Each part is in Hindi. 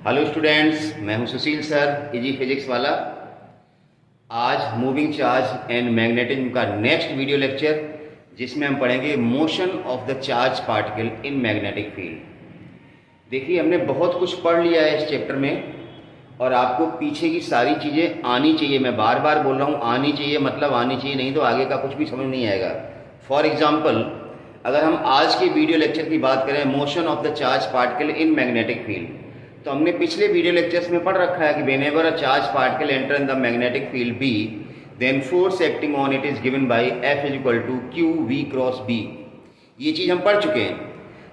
हेलो स्टूडेंट्स, मैं हूं सुशील सर, इजी फिजिक्स वाला। आज मूविंग चार्ज एंड मैग्नेटिज्म का नेक्स्ट वीडियो लेक्चर, जिसमें हम पढ़ेंगे motion of the charge particle in magnetic field. देखिए, हमने बहुत कुछ पढ़ लिया है इस चैप्टर में और आपको पीछे की सारी चीज़ें आनी चाहिए। मैं बार बार बोल रहा हूँ, आनी चाहिए मतलब आनी चाहिए, नहीं तो आगे का कुछ भी समझ नहीं आएगा। फॉर एग्जाम्पल, अगर हम आज के वीडियो लेक्चर की बात करें, motion of the charge particle in magnetic field, तो हमने पिछले वीडियो लेक्चर्स में पढ़ रखा है कि whenever a charge particle enter in the magnetic field B, then force acting on it is given by F is equal to q v cross B. ये चीज़ हम पढ़ चुके हैं,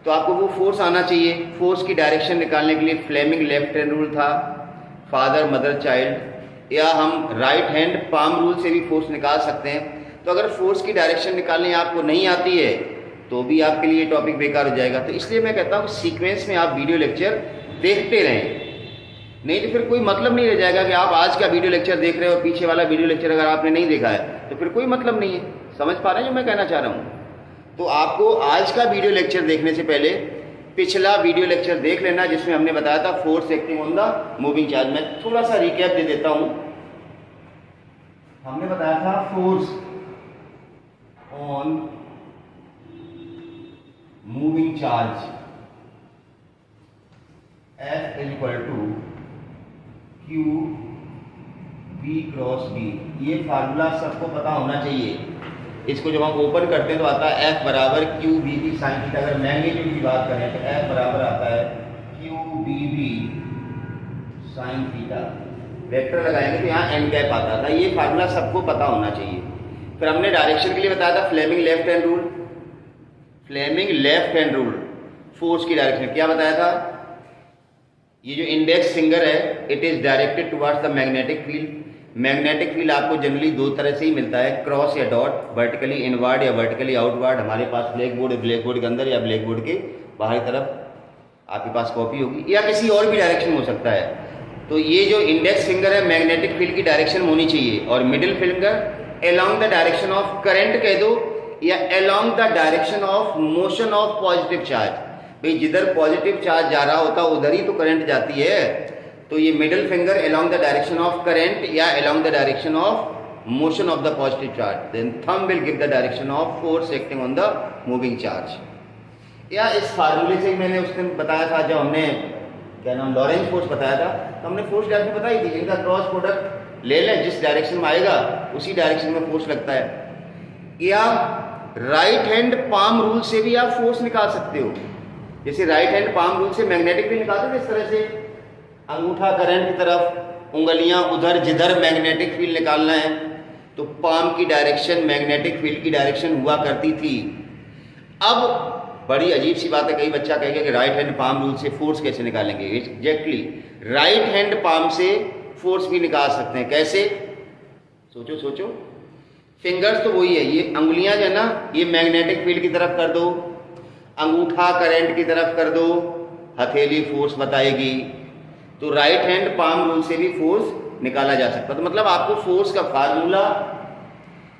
तो आपको वो फोर्स आना चाहिए। फोर्स की डायरेक्शन निकालने के लिए फ्लेमिंग लेफ्ट हैंड रूल था, फादर मदर चाइल्ड, या हम राइट हैंड पाम रूल से भी फोर्स निकाल सकते हैं। तो अगर फोर्स की डायरेक्शन निकालनी आपको नहीं आती है तो भी आपके लिए टॉपिक बेकार हो जाएगा। तो इसलिए मैं कहता हूँ सीक्वेंस में आप वीडियो लेक्चर देखते रहें, नहीं तो फिर कोई मतलब नहीं रह जाएगा कि आप आज का वीडियो लेक्चर देख रहे हो और पीछे वाला वीडियो लेक्चर अगर आपने नहीं देखा है तो फिर कोई मतलब नहीं है। समझ पा रहे हैं जो मैं कहना चाह रहा हूँ? तो आपको आज का वीडियो लेक्चर देखने से पहले पिछला वीडियो लेक्चर देख लेना, जिसमें हमने बताया था force acting on the moving charge. मैं थोड़ा सा रिकैप दे देता हूं। हमने बताया था force on moving charge F is equal to q B cross B. ये फार्मूला सबको पता होना चाहिए। इसको जब हम ओपन करते हैं तो आता है F बराबर q B B sine theta. अगर मैग्नीट्यूड की बात करें तो F बराबर आता है q B B sine theta. Vector लगाएंगे तो यहाँ एन कैप आता था। ये फार्मूला सबको पता होना चाहिए। फिर हमने डायरेक्शन के लिए बताया था Fleming left hand rule. Fleming left hand rule force की डायरेक्शन क्या बताया था? ये जो इंडेक्स फिंगर है, it is directed towards the magnetic field. Magnetic field आपको जनरली दो तरह से ही मिलता है, क्रॉस या डॉट, वर्टिकली इनवर्ड या वर्टिकली आउटवर्ड। हमारे पास ब्लैक बोर्ड है, ब्लैक बोर्ड के अंदर या ब्लैक बोर्ड के बाहरी तरफ आपके पास कॉपी होगी, या किसी और भी डायरेक्शन हो सकता है। तो ये जो इंडेक्स फिंगर है मैग्नेटिक फील्ड की डायरेक्शन होनी चाहिए, और middle finger along the direction of current कह दो या along the direction of motion of positive charge. भाई जिधर पॉजिटिव चार्ज जा रहा होता है उधर ही तो करंट जाती है। तो ये middle finger along the direction of current या along the direction of motion of the positive charge. Then thumb will give the direction of force acting on the moving charge. या इस फार्मूले से मैंने उस दिन बताया था, जब हमने क्या नाम लॉरेंज फोर्स बताया था, तो हमने फोर्स डायरेक्शन बताई थी। इनका क्रॉस प्रोडक्ट ले लें, जिस डायरेक्शन में आएगा उसी डायरेक्शन में फोर्स लगता है। या राइट हैंड पाम रूल से भी आप फोर्स निकाल सकते हो। जैसे राइट हैंड पाम रूल से मैग्नेटिक फील्ड निकालते थे, इस तरह से अंगूठा करंट की तरफ, उंगलियां उधर, जिधर मैग्नेटिक फील्ड निकालना है तो पाम की डायरेक्शन मैग्नेटिक फील्ड की डायरेक्शन हुआ करती थी। अब बड़ी अजीब सी बात है, कई बच्चा कहेगा कि राइट हैंड पाम रूल से फोर्स कैसे निकालेंगे? एग्जैक्टली राइट हैंड पाम से फोर्स भी निकाल सकते हैं। कैसे? सोचो सोचो। फिंगर्स तो वही है, ये अंगुलियां जो है ना, ये मैग्नेटिक फील्ड की तरफ कर दो, अंगूठा करंट की तरफ कर दो, हथेली फोर्स बताएगी। तो राइट हैंड पाम रूल से भी फोर्स निकाला जा सकता है। तो मतलब आपको फोर्स का फार्मूला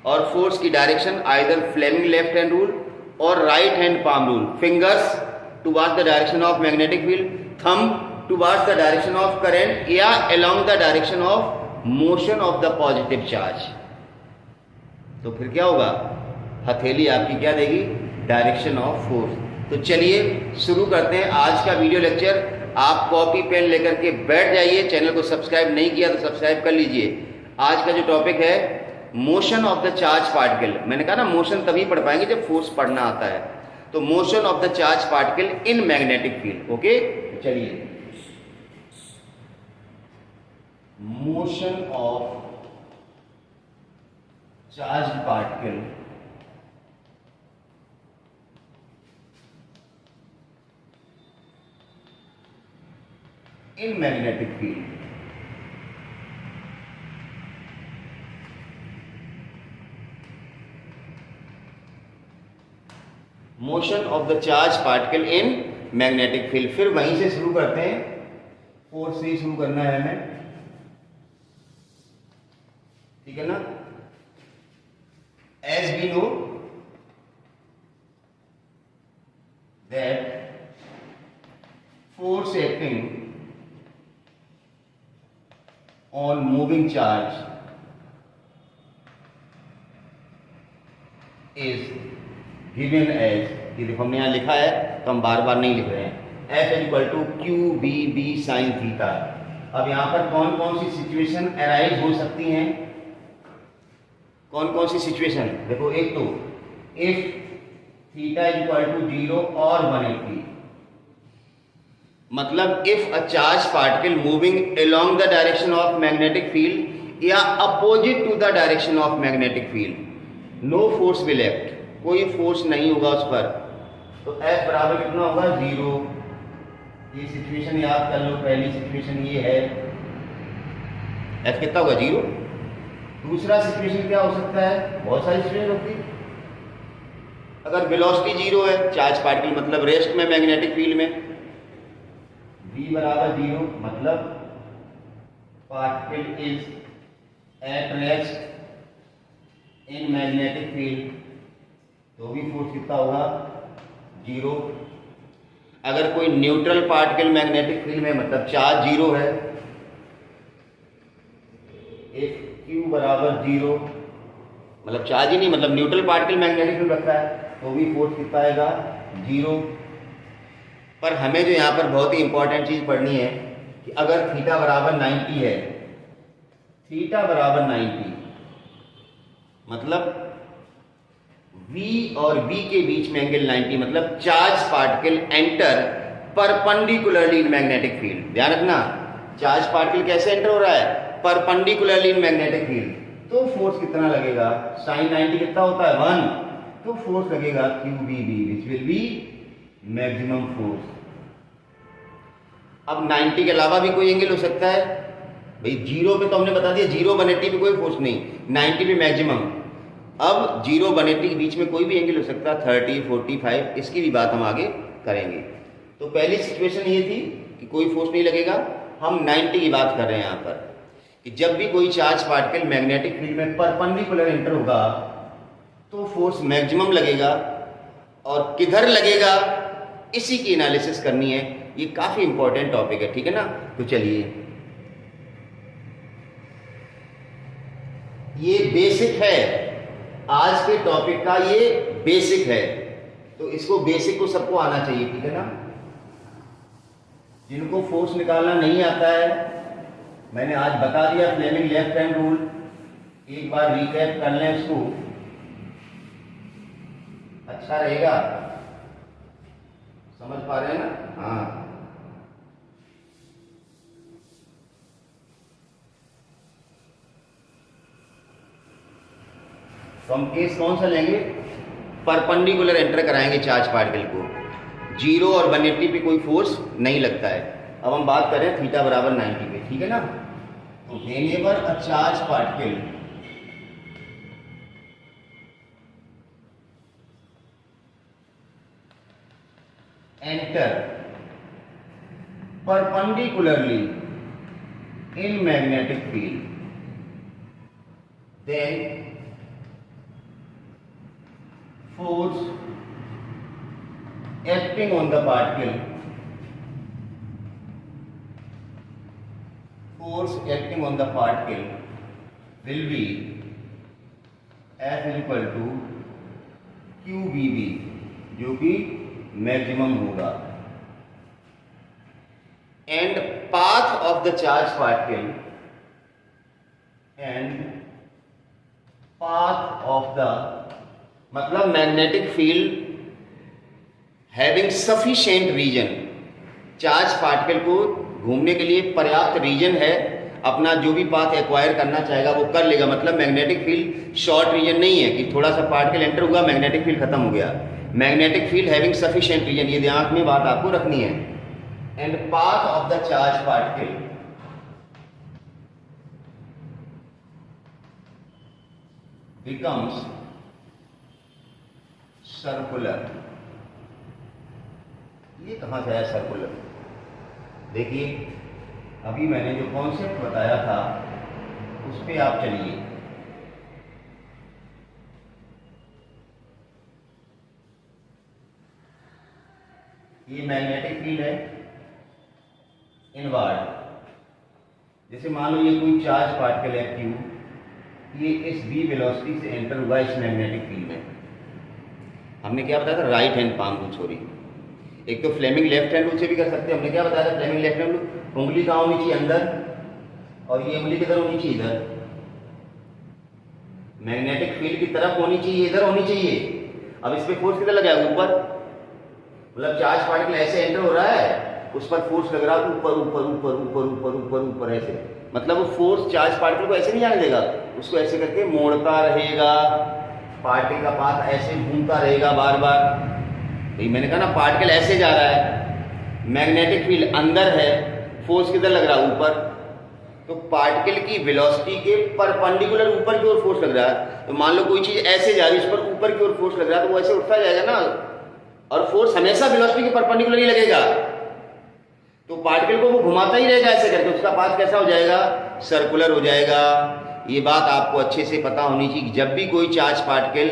और फोर्स की direction either Fleming left hand rule और right hand palm rule, fingers towards the direction of magnetic field, thumb towards the direction of current या along the direction of motion of the positive charge. तो फिर क्या होगा? हथेली आपकी क्या देगी? Direction of force. तो चलिए शुरू करते हैं आज का वीडियो लेक्चर। आप कॉपी पेन लेकर के बैठ जाइए। चैनल को सब्सक्राइब नहीं किया तो सब्सक्राइब कर लीजिए। आज का जो टॉपिक है motion of the charge particle. मैंने कहा ना, मोशन तभी पढ़ पाएंगे जब फोर्स पढ़ना आता है। तो motion of the charge particle in magnetic field. Okay, चलिए। Motion of charge particle in magnetic field। Motion of the charge particle in magnetic field. फिर वहीं से शुरू करते हैं, फोर्स से ही शुरू करना है हमें, ठीक है ना? As we know that force acting on moving charge is given as, ये देखो हमने यहाँ लिखा है तो हम बार बार नहीं लिख रहे हैं, F equal to q B B sine theta. अब यहाँ पर कौन कौन सी सिचुएशन अराइज हो सकती हैं, कौन कौन सी सिचुएशन देखो, एक तो इफ थीटा इक्वल टू 0 और 180, मतलब if a charge particle moving along the direction of magnetic field या opposite to the direction of magnetic field, no force will act, कोई फोर्स नहीं होगा उस पर, तो F बराबर कितना होगा 0। ये सिचुएशन याद कर लो, पहली सिचुएशन ये है, F कितना होगा 0। दूसरा सिचुएशन क्या हो सकता है, बहुत सारी सिचुएशन होती है, अगर वेलोसिटी 0 है, चार्ज पार्टिकल मतलब रेस्ट में मैग्नेटिक फील्ड में, v बराबर 0 मतलब particle is at rest in magnetic field, तो भी फोर्स कितना होगा 0। अगर कोई न्यूट्रल पार्टिकल मैग्नेटिक फील्ड में मतलब चार्ज 0 है, इफ q बराबर 0 मतलब चार्ज ही नहीं, मतलब न्यूट्रल पार्टिकल मैग्नेटिक फील्ड रखा है, तो भी फोर्स कितना आएगा 0। पर हमें जो यहाँ पर बहुत ही इंपॉर्टेंट चीज पढ़नी है कि अगर थीटा बराबर 90 है, थीटा बराबर 90 मतलब v और v के बीच में एंगल 90, मतलब चार्ज पार्टिकल एंटर परपेंडिकुलरली इन मैग्नेटिक फील्ड। ध्यान रखना, चार्ज पार्टिकल कैसे एंटर हो रहा है, परपेंडिकुलरली इन मैग्नेटिक फील्ड, तो फोर्स कितना लगेगा, साइन 90 कितना होता है 1, तो फोर्स लगेगा QBB which will be maximum force. अब 90 के अलावा भी कोई एंगल हो सकता है भाई, 0 पे तो हमने बता दिया 0 180 पे कोई फोर्स नहीं, 90 पे मैक्सिमम। अब 0 180 के बीच में कोई भी एंगल हो सकता है, 30 45, इसकी भी बात हम आगे करेंगे। तो पहली सिचुएशन ये थी कि कोई फोर्स नहीं लगेगा, हम 90 की बात कर रहे हैं यहाँ पर कि जब भी कोई चार्ज पार्टिकल मैग्नेटिक फील्ड में परपेंडिकुलर एंटर होगा तो फोर्स मैक्सिमम लगेगा, और किधर लगेगा इसी की एनालिसिस करनी है, ये काफी इंपॉर्टेंट टॉपिक है, ठीक है ना। तो चलिए, ये बेसिक है आज के टॉपिक का, ये बेसिक है, तो इसको बेसिक को सबको आना चाहिए, ठीक है ना। जिनको फोर्स निकालना नहीं आता है, मैंने आज बता दिया फ्लेमिंग लेफ्ट हैंड रूल, एक बार रिकैप कर लें इसको, अच्छा रहेगा, समझ पा रहे हैं ना। हाँ, तो हम केस कौन सा लेंगे, परपेंडिकुलर एंटर कराएंगे चार्ज पार्टिकल को, 0 और 180 पे कोई फोर्स नहीं लगता है। अब हम बात करें थीटा बराबर 90 पे, ठीक है ना। तो whenever a charge particle enter perpendicularly in magnetic field, then force acting on the particle, force acting on the particle will be F is equal to QBB, जो कि मैक्सिमम होगा, and path of the charge particle and path of the मतलब magnetic field having sufficient region, charge particle को घूमने के लिए पर्याप्त रीजन है, अपना जो भी पाथ एक्वायर करना चाहेगा वो कर लेगा। मतलब मैग्नेटिक फील्ड शॉर्ट रीजन नहीं है कि थोड़ा सा पार्टिकल एंटर हुआ मैग्नेटिक फील्ड खत्म हो गया, magnetic field having sufficient region, ये दिमाग में बात आपको रखनी है। And path of the charge particle becomes circular. ये कहां से आया सर्कुलर, देखिए अभी मैंने जो कॉन्सेप्ट बताया था उस पे आप चलिए। ये मैग्नेटिक फील्ड है इनवर्ड, जैसे मान लो ये कोई चार्ज पार्टिकल है क्यू, ये इस v वेलोसिटी से एंटर हुआ इस मैग्नेटिक फील्ड में। हमने क्या बताया था, right hand palm rule, sorry, एक तो फ्लेमिंग लेफ्ट हैंड रूल से भी कर सकते हैं। हमने क्या बताया था, फ्लेमिंग लेफ्ट हैंड रूल, उंगली कहाँ होनी चाहिए, अंदर, और ये उंगली किधर होनी चाहिए, इधर, मैग्नेटिक फील्ड की तरफ होनी चाहिए, इधर होनी चाहिए। अब इस पे फोर्स किधर लगा है, ऊपर, मतलब चार्ज पार्टिकल ऐसे एंटर हो रहा है, उस पर फोर्स लग रहा है ऊपर ऊपर ऊपर ऊपर ऊपर ऊपर ऊपर ऐसे, मतलब वो फोर्स चार्ज पार्टिकल को ऐसे नहीं जाने देगा, उसको ऐसे करके मोड़ता रहेगा, पार्टिकल का पाथ ऐसे घूमता रहेगा बार बार। तो मैंने कहा ना, पार्टिकल ऐसे जा रहा है, मैग्नेटिक फील्ड अंदर है, फोर्स किधर लग रहा है, ऊपर, तो पार्टिकल की वेलोसिटी के परपेंडिकुलर ऊपर की ओर फोर्स लग रहा है। तो मान लो कोई चीज ऐसे जा रही है, उस पर ऊपर की ओर फोर्स लग रहा है, तो वो ऐसे उठता जाएगा ना, और फोर्स हमेशा वेलोसिटी के परपेंडिकुलर ही लगेगा, तो पार्टिकल को वो घुमाता ही रहेगा ऐसे करके, उसका पाथ कैसा हो जाएगा, सर्कुलर हो जाएगा। ये बात आपको अच्छे से पता होनी चाहिए कि जब भी कोई चार्ज पार्टिकल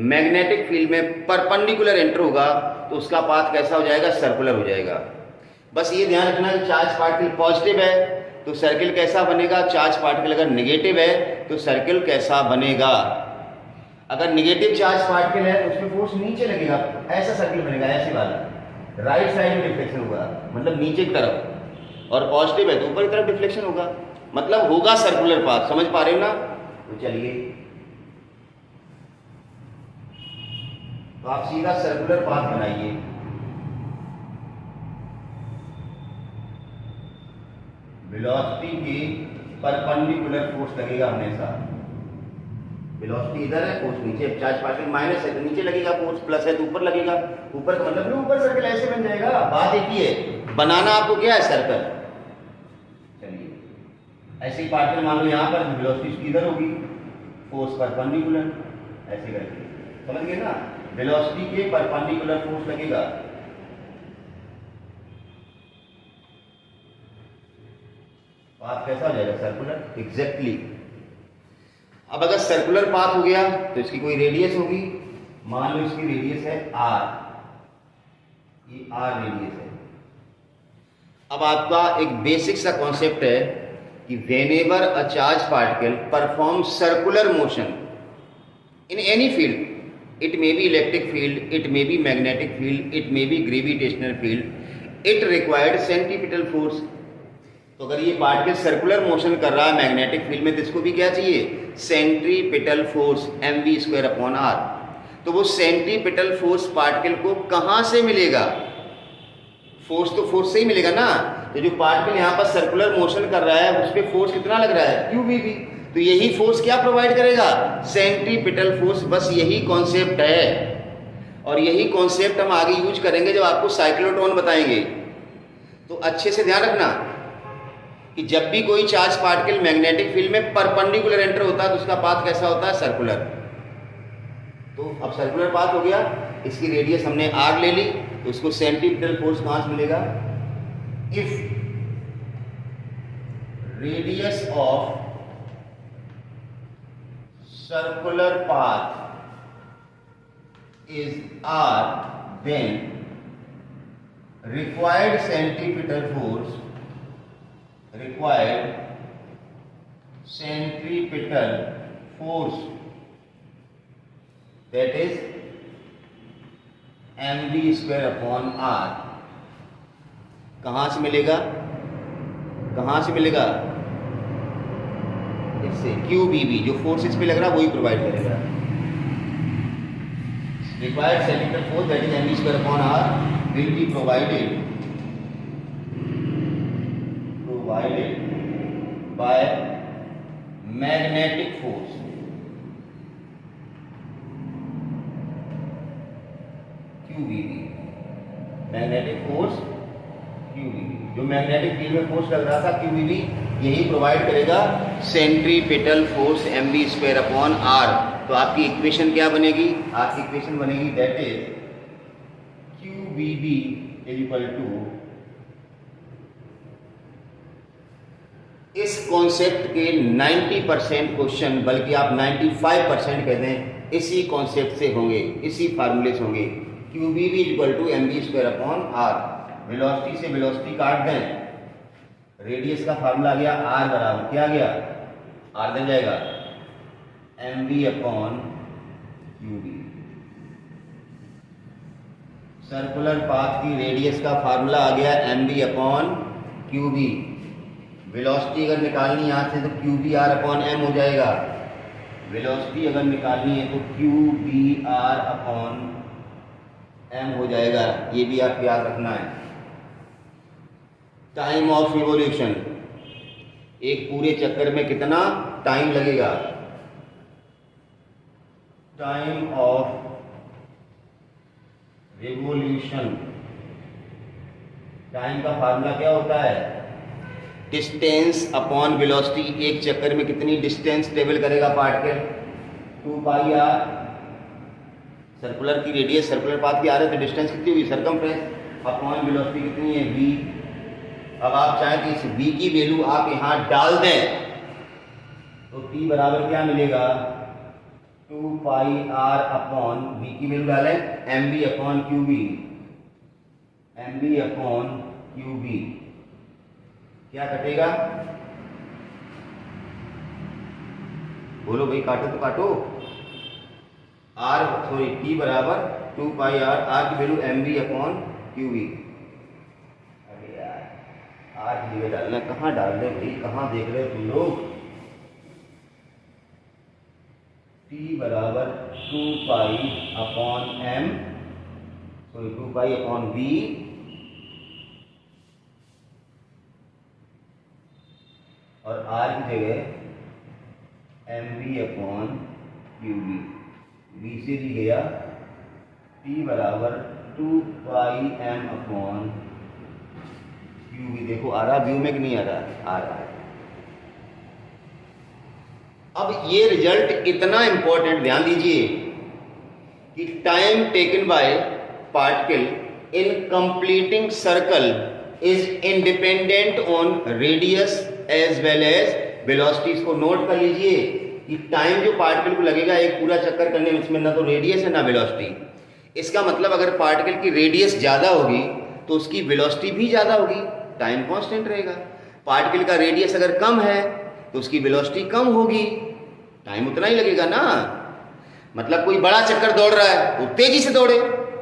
मैग्नेटिक फील्ड में परपेंडिकुलर एंटर होगा तो उसका पाथ कैसा हो जाएगा, सर्कुलर हो जाएगा। बस ये ध्यान रखना कि चार्ज पार्टिकल पॉजिटिव है तो सर्किल कैसा बनेगा, चार्ज पार्टिकल अगर नेगेटिव है तो सर्किल कैसा बनेगा। अगर नेगेटिव चार्ज पार्टिकल है तो उसमें फोर्स नीचे लगेगा, ऐसा सर्किल बनेगा, ऐसे वाला, राइट साइड में डिफ्लेक्शन होगा, मतलब नीचे की तरफ, और पॉजिटिव है तो ऊपर की तरफ डिफ्लेक्शन होगा, मतलब होगा सर्कुलर पाथ। समझ पा रहे हो ना? तो चलिए, तो आप सीधा सर्कुलर पाथ बनाइए। वेलोसिटी के परपेंडिकुलर फोर्स लगेगा हमेशा, वेलोसिटी इधर है, फोर्स नीचे, चार्ज पार्टिकल माइनस है तो नीचे लगेगा फोर्स, प्लस है तो ऊपर लगेगा, ऊपर का मतलब ऊपर सर्कल ऐसे बन जाएगा। बात एक ही है, बनाना आपको क्या है, सर्कल। चलिए, ऐसे ही पार्टिकल मान लो यहाँ पर वेलोसिटी इधर होगी, फोर्स परपेंडिकुलर, ऐसे करके, समझ गए ना, वेलोसिटी के परपेंडिकुलर फोर्स लगेगा। पाथ कैसा हो जाएगा, सर्कुलर, एग्जैक्टली। अब अगर सर्कुलर पाथ हो गया तो इसकी कोई रेडियस होगी, मान लो इसकी रेडियस है r, ये r रेडियस है। अब आपका एक बेसिक सा कॉन्सेप्ट है कि whenever a charge particle perform circular motion in any field, it may be electric field, it may be magnetic field, it may be gravitational field, it required centripetal force। तो अगर ये पार्टिकल सर्कुलर मोशन कर रहा है मैग्नेटिक फील्ड में तो इसको भी क्या चाहिए, सेंट्रीपिटल फोर्स mv²/r। तो वो सेंट्रीपिटल फोर्स पार्टिकल को कहां से मिलेगा, फोर्स तो फोर्स से ही मिलेगा ना। तो जो पार्टिकल यहाँ पर सर्कुलर मोशन कर रहा है उस पर फोर्स कितना लग रहा है, qvb, तो यही फोर्स क्या प्रोवाइड करेगा, सेंट्रीपिटल फोर्स। बस यही कॉन्सेप्ट है, और यही कॉन्सेप्ट हम आगे यूज करेंगे जब आपको साइक्लोट्रॉन बताएंगे। तो अच्छे से ध्यान रखना कि जब भी कोई चार्ज पार्टिकल मैग्नेटिक फील्ड में परपेंडिकुलर एंटर होता है तो उसका पाथ कैसा होता है, सर्कुलर। तो अब सर्कुलर पाथ हो गया, इसकी रेडियस हमने r ले ली, तो उसको सेंट्रीपिटल फोर्स कहां से मिलेगा, if radius of circular path is r, then required centripetal force that is mv²/r कहां से मिलेगा, कहां से मिलेगा, इससे QBB, जो फोर्स इस पे लग रहा है वही प्रोवाइड करेगा। Required centripetal force that is mv²/r will be provided by magnetic force QBB, magnetic force QBB, जो मैग्नेटिक फील्ड में फोर्स लग रहा था QBB यही प्रोवाइड करेगा सेंट्रीपिटल फोर्स mv²/r। तो आपकी इक्वेशन क्या बनेगी, आपकी इक्वेशन बनेगी that is QBB equal to, इस कॉन्सेप्ट के 90% क्वेश्चन, बल्कि आप 95% कह दें, इसी कॉन्सेप्ट से होंगे, इसी फार्मूले से होंगे। QBB equal to mv²/r, velocity से वेलोसिटी काट दें, रेडियस का फार्मूला आ गया आर बराबर क्या आ गया, आर बन जाएगा mv upon qb। Circular path की रेडियस का फार्मूला आ गया mv अपॉन qb। वेलोसिटी अगर निकालनी यहाँ से तो qb r अपॉन m हो जाएगा। वेलोसिटी अगर निकालनी है तो qb r अपॉन m हो जाएगा। ये भी आपको याद रखना है। टाइम ऑफ रिवॉल्यूशन, एक पूरे चक्कर में कितना टाइम लगेगा, टाइम ऑफ रिवॉल्यूशन, टाइम का फार्मूला क्या होता है, डिस्टेंस अपॉन वेलोसिटी। एक चक्कर में कितनी डिस्टेंस ट्रेवल करेगा पार्टिकल, 2 पाई आर। सर्कुलर की रेडियस, सर्कुलर पाथ की आ रहा है तो डिस्टेंस कितनी हुई, सरकमफ्रेंस अपॉन वेलोसिटी कितनी है v। अब आप चाहें कि इस v की वैल्यू आप यहां डाल दें तो t बराबर क्या मिलेगा, 2 पाई r अपॉन v की वैल्यू डालें mv upon qb, mv upon qb क्या कटेगा, बोलो भाई, काटो तो काटो। t बराबर 2 पाई r की वैल्यू mv अपॉन qb। अरे यार r की जगह डालना, कहाँ डाल रहे भाई, कहाँ देख रहे हो तुम लोग। t बराबर 2 pi upon m, 2 pi upon v और r की जगह mv अपॉन qb। b से दी गया t बराबर 2 पाई m अपॉन qb। देखो आ रहा व्यू में कि नहीं आ रहा, आ रहा है। अब ये रिजल्ट इतना इंपॉर्टेंट, ध्यान दीजिए कि time taken by particle in completing circle is independent on radius as well as velocity. इसको नोट कर लीजिए कि टाइम जो पार्टिकल को लगेगा एक पूरा चक्कर करने में, इसमें ना तो रेडियस है ना वेलोसिटी। इसका मतलब अगर पार्टिकल की रेडियस ज़्यादा होगी तो उसकी वेलोसिटी भी ज़्यादा होगी, टाइम कांस्टेंट रहेगा। पार्टिकल का रेडियस अगर कम है तो उसकी वेलोसिटी कम होगी, टाइम उतना ही लगेगा ना। मतलब कोई बड़ा चक्कर दौड़ रहा है वो तेजी से दौड़े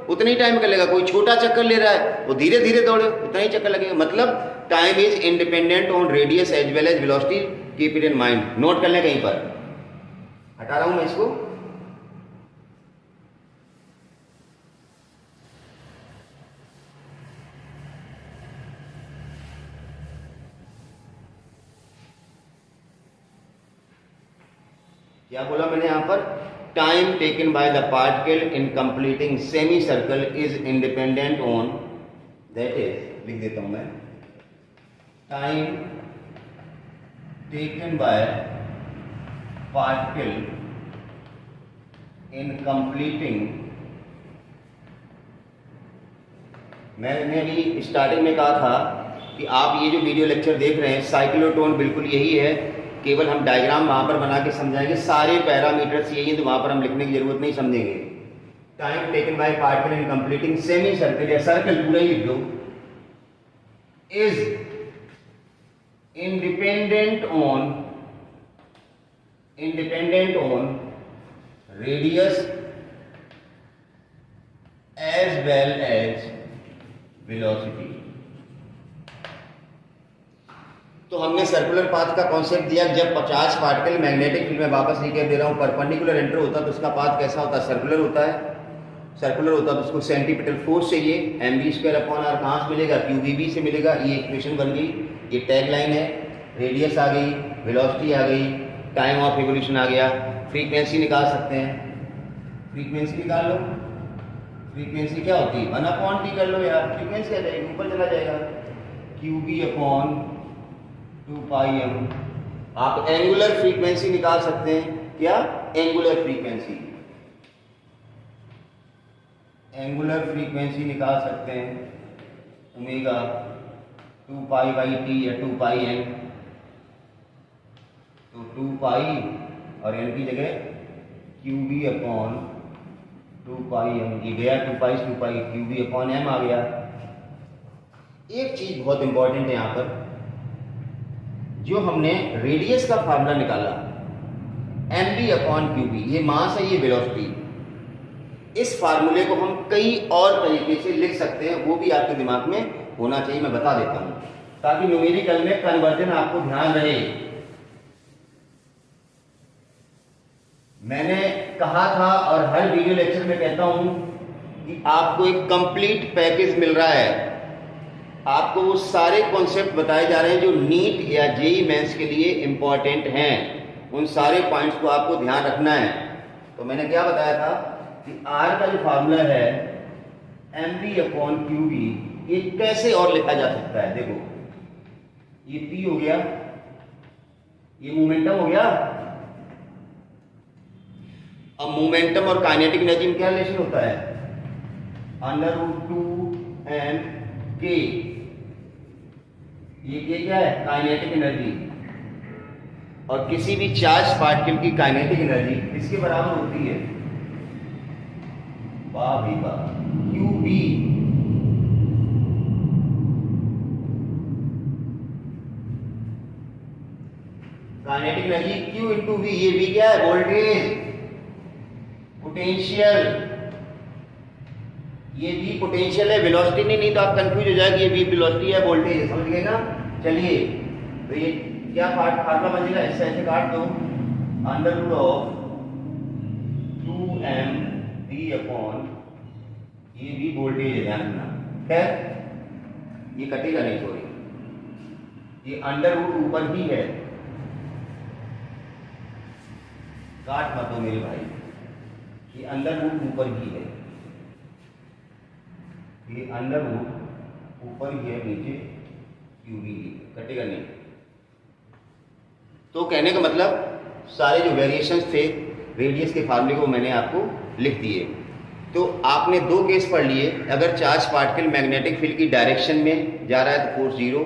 उतना ही टाइम लगेगा, कोई छोटा चक्कर ले रहा है वो धीरे धीरे दौड़े उतना ही चक्कर लगेगा। मतलब time is independent on radius as well as velocity. Keep it in mind, note कर लें कहीं पर। हटा रहा हूं मैं इसको। क्या बोला मैंने यहां पर, time taken by the particle in completing semi circle is independent on, that is, लिख देता हूं मैं, time taken by particle in completing, मैंने अभी स्टार्टिंग में कहा था कि आप ये जो वीडियो लेक्चर देख रहे हैं साइक्लोटोन बिल्कुल यही है, केवल हम डायग्राम वहां पर बना के समझाएंगे, सारे पैरामीटर्स यही है तो वहां पर हम लिखने की जरूरत नहीं, समझेंगे। Time taken by particle in completing semi circle, या सर्कल पूरा ही लिख दो, is independent on radius as well as velocity. तो हमने सर्कुलर पाथ का कॉन्सेप्ट दिया, जब 50 पार्टिकल मैग्नेटिक फील्ड में, वापस रिकैप दे रहा हूं, परपेंडिकुलर एंटर होता है तो उसका पाथ कैसा होता है, सर्कुलर होता है। सर्कुलर होता है तो उसको सेंटीपिटल फोर्स चाहिए, mv² अपॉन r कहां से मिलेगा, qvb से मिलेगा। ये इक्वेशन बन गई, ये टैग लाइन है। रेडियस आ गई, वेलोसिटी आ गई, टाइम ऑफ रिवॉल्यूशन आ गया। फ्रीक्वेंसी निकाल सकते हैं, फ्रीक्वेंसी निकाल लो। फ्रीक्वेंसी क्या होती है, 1/t कर लो यार, फ्रीक्वेंसी आ जाएगी, ऊपर चला जाएगा, qb अपॉन 2 पाई m। आप एंगुलर फ्रीक्वेंसी निकाल सकते हैं, क्या, एंगुलर फ्रीक्वेंसी, एंगुलर फ्रीक्वेंसी निकाल सकते हैं, ओमेगा 2 पाई बाई टी या 2 पाई m। तो 2 पाई और n की जगह qb अपॉन 2 पाई m, ये गया 2 पाई qb अपॉन m आ गया। एक चीज बहुत इंपॉर्टेंट है यहाँ पर, जो हमने रेडियस का फार्मूला निकाला mv/qb, ये मास है, ये वेलोसिटी, इस फार्मूले को हम कई और तरीके से लिख सकते हैं, वो भी आपके दिमाग में होना चाहिए, मैं बता देता हूं, ताकि न्यूमेरिकल में कन्वर्जन आपको ध्यान रहे। मैंने कहा था और हर वीडियो लेक्चर में कहता हूं कि आपको एक कंप्लीट पैकेज मिल रहा है, आपको वो सारे कॉन्सेप्ट बताए जा रहे हैं जो नीट या जेईई मेंस के लिए इंपॉर्टेंट हैं, उन सारे पॉइंट्स को आपको ध्यान रखना है। तो मैंने क्या बताया था कि R का जो फार्मूला है mv/qb, ये कैसे और लिखा जा सकता है। देखो ये P हो गया, ये मोमेंटम हो गया। अब मोमेंटम और काइनेटिक एनर्जी में क्या रिलेशन होता है, √2m k, ये क्या है, काइनेटिक एनर्जी। और किसी भी चार्ज पार्टिकल की काइनेटिक एनर्जी इसके बराबर होती है, वाह भी वाह, qb। Kinetic energy q into v, ये v क्या है, वोल्टेज, पोटेंशियल, ये v पोटेंशियल है, वेलोसिटी नहीं तो आप कंफ्यूज हो जाएगी, ये v वेलोसिटी है, वोल्टेज है, समझ गए ना। चलिए तो ये क्या फार्मूला बनेगा, इससे ऐसे काट दो, √2m v/, ये भी वोल्टेज है, ध्यान रखना। खैर ये कटेगा नहीं, सॉरी, ये अंडर रूट ऊपर ही है, काट मत दो मेरे भाई, ये अंडर रूट ऊपर ही है, ये अंडर रूट ऊपर ही है, नीचे क्यूबी, कटेगा नहीं। तो कहने का मतलब सारे जो वेरिएशंस थे रेडियस के फार्मूले को मैंने आपको लिख दिए। तो आपने दो केस पढ़ लिए, अगर चार्ज पार्टिकल मैग्नेटिक फील्ड की डायरेक्शन में जा रहा है तो फोर्स 0,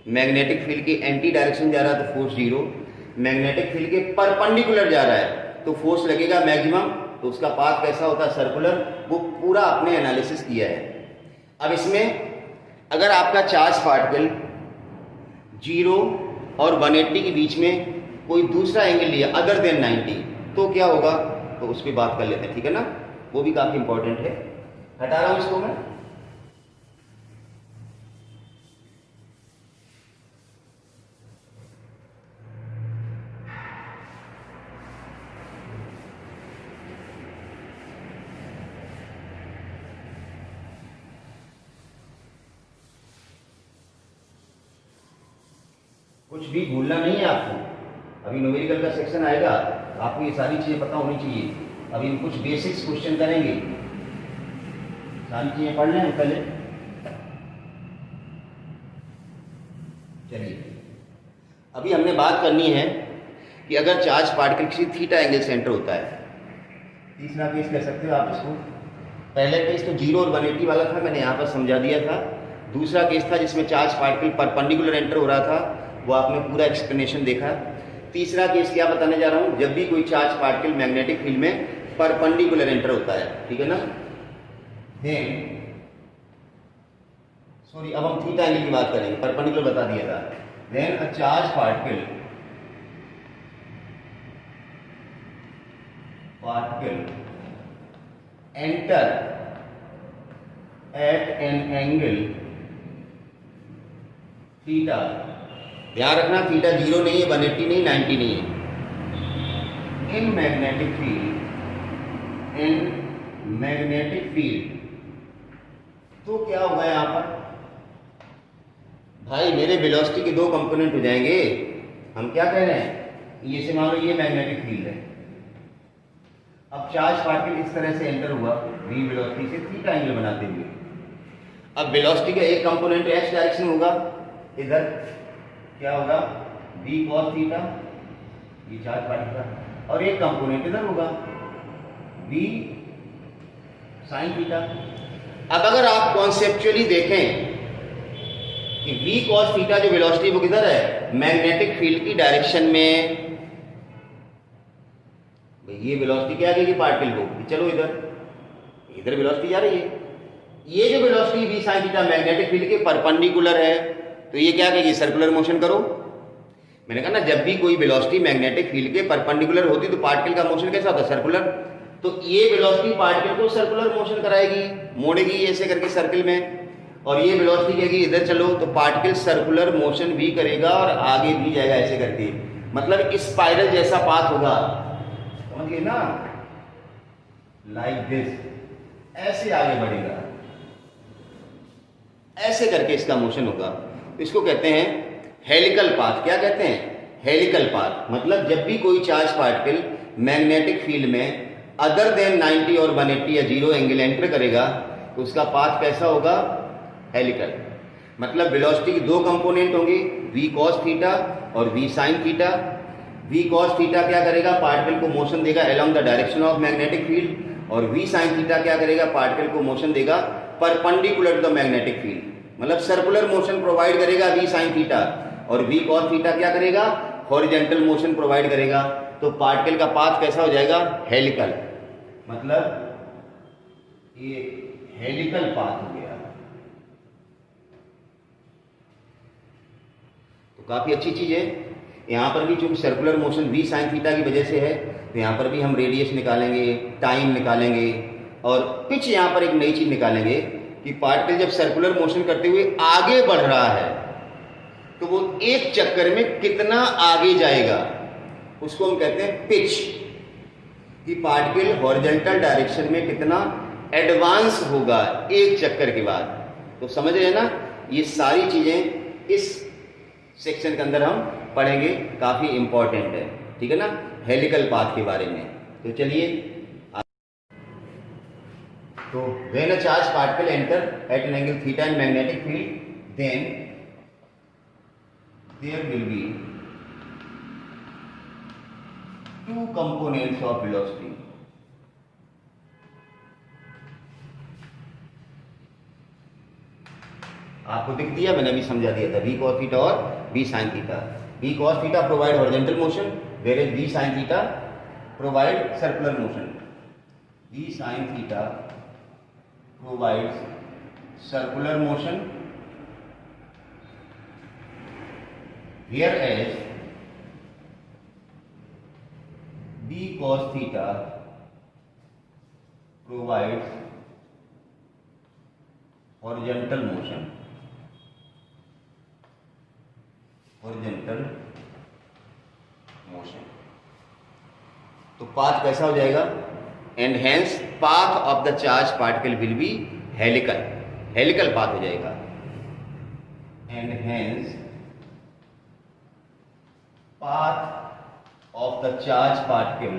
मैग्नेटिक फील्ड की एंटी डायरेक्शन जा रहा है तो फोर्स 0, मैग्नेटिक फील्ड के परपेंडिकुलर जा रहा है तो फोर्स लगेगा मैक्सिमम, तो उसका पाथ कैसा होता है, सर्कुलर, वो पूरा आपने एनालिसिस किया है। अब इसमें अगर आपका चार्ज पार्टिकल 0 और 180 के बीच में कोई दूसरा एंगल लिया अदर देन 90, तो क्या होगा, तो उस पर बात कर लेते हैं, ठीक है ना, वो भी काफी इंपॉर्टेंट है। हटा रहा हूं इसको मैं। कुछ भी भूलना नहीं है आपको, अभी न्यूमेरिकल का सेक्शन आएगा, आपको ये सारी चीजें पता होनी चाहिए। अभी हम कुछ बेसिक्स क्वेश्चन करेंगे, सारी चीजें पढ़ लें पहले। चलिए अभी हमने बात करनी है कि अगर चार्ज पार्टिकल किसी थीटा एंगल से एंटर होता है, तीसरा केस कह सकते हो आप इसको। पहले केस तो 0 और 180 वाला था, मैंने यहाँ पर समझा दिया था। दूसरा केस था जिसमें चार्ज पार्टिकल परपेंडिकुलर एंटर हो रहा था, वो आपने पूरा एक्सप्लेनेशन देखा। तीसरा केस क्या बताने जा रहा हूँ, जब भी कोई चार्ज पार्टिकल मैग्नेटिक फील्ड में परपेंडिकुलर एंटर होता है, ठीक है ना। सॉरी, अब हम थीटा एंगल की बात करेंगे, परपेंडिकुलर बता दिया था। Then a charge particle enter at an angle theta, ध्यान रखना थीटा 0 नहीं है, 180 नहीं, 90 नहीं है। इन मैग्नेटिक फील्ड तो क्या होगा यहाँ पर भाई, मेरे वेलोसिटी के दो कंपोनेंट हो जाएंगे। हम क्या कह रहे हैं, ये से मान लो ये मैग्नेटिक फील्ड है, अब चार्ज पार्टिकल इस तरह से एंटर हुआ v वेलोसिटी से थीटा एंगल बनाते हुए। अब वेलोसिटी का एक कंपोनेंट x डायरेक्शन होगा, इधर क्या होगा v cos थीटा, ये चार्ज पार्टिकल का, और एक कंपोनेंट इधर होगा v sin थीटा। अब अगर आप कॉन्सेप्चुअली देखें कि v cos थीटा जो वेलोसिटी वो किधर है, मैग्नेटिक फील्ड की डायरेक्शन में। ये वेलोसिटी क्या आएगी पार्टिकल को, चलो इधर वेलोसिटी जा रही है, ये जो velocity v sin theta magnetic field के परपेंडिकुलर है, तो ये क्या कहेगी, सर्कुलर मोशन करो। मैंने कहा ना, जब भी कोई वेलोसिटी मैग्नेटिक फील्ड के परपेंडिकुलर होती तो पार्टिकल का मोशन कैसा होता है, सर्कुलर। तो ये वेलोसिटी पार्टिकल को सर्कुलर मोशन कराएगी, मोड़ेगी ऐसे करके सर्किल में, और ये वेलोसिटी कहेगी इधर चलो, तो पार्टिकल सर्कुलर मोशन भी करेगा और आगे भी जाएगा ऐसे करके, मतलब स्पाइरल जैसा पाथ होगा, समझ गए ना, लाइक दिस, ऐसे आगे बढ़ेगा, ऐसे करके इसका मोशन होगा। तो इसको कहते हैं हेलिकल पाथ। क्या कहते हैं, हेलिकल पाथ। मतलब जब भी कोई चार्ज पार्टिकल मैग्नेटिक फील्ड में अदर देन 90 और 180 या 0 एंगल एंटर करेगा तो उसका पाथ कैसा होगा, हेलिकल। मतलब वेलोसिटी की दो कंपोनेंट होंगे, v cos थीटा और v sin theta. v cos theta क्या करेगा, पार्टिकल को मोशन देगा along the direction of magnetic field, और v sin थीटा क्या करेगा, पार्टिकल को मोशन देगा perpendicular to the magnetic field, मतलब सर्कुलर मोशन प्रोवाइड करेगा v sin थीटा, और v cos थीटा क्या करेगा, हॉरिजॉन्टल मोशन प्रोवाइड करेगा। तो पार्टिकल का पाथ कैसा हो जाएगा, हेलिकल। मतलब ये हेलिकल पाथ हो गया। तो काफी अच्छी चीज है। यहां पर भी चूंकि circular motion v sin theta की वजह से है, तो यहां पर भी हम रेडियस निकालेंगे, टाइम निकालेंगे, और पिच यहां पर एक नई चीज निकालेंगे कि पार्टिकल जब सर्कुलर मोशन करते हुए आगे बढ़ रहा है तो वो एक चक्कर में कितना आगे जाएगा, उसको हम कहते हैं पिच, कि पार्टिकल हॉरिजॉन्टल डायरेक्शन में कितना एडवांस होगा एक चक्कर के बाद। तो समझ रहे हैं ना, ये सारी चीजें इस सेक्शन के अंदर हम पढ़ेंगे, काफी इंपॉर्टेंट है, ठीक है ना, हेलिकल पाथ के बारे में। तो चलिए, तो when a charge particle enter at an angle theta in magnetic field, then there will be two components of velocity. आपको दिख दिया, मैंने अभी समझा दिया था, v cos थीटा और v sin theta. v cos theta provide horizontal motion, whereas v sin theta provide circular motion. v sin theta provides circular motion, whereas v cos theta provides horizontal motion, horizontal motion। तो पाथ कैसा हो जाएगा, and hence path of the charge particle will be helical, helical path हो जाएगा। And hence path of the charge particle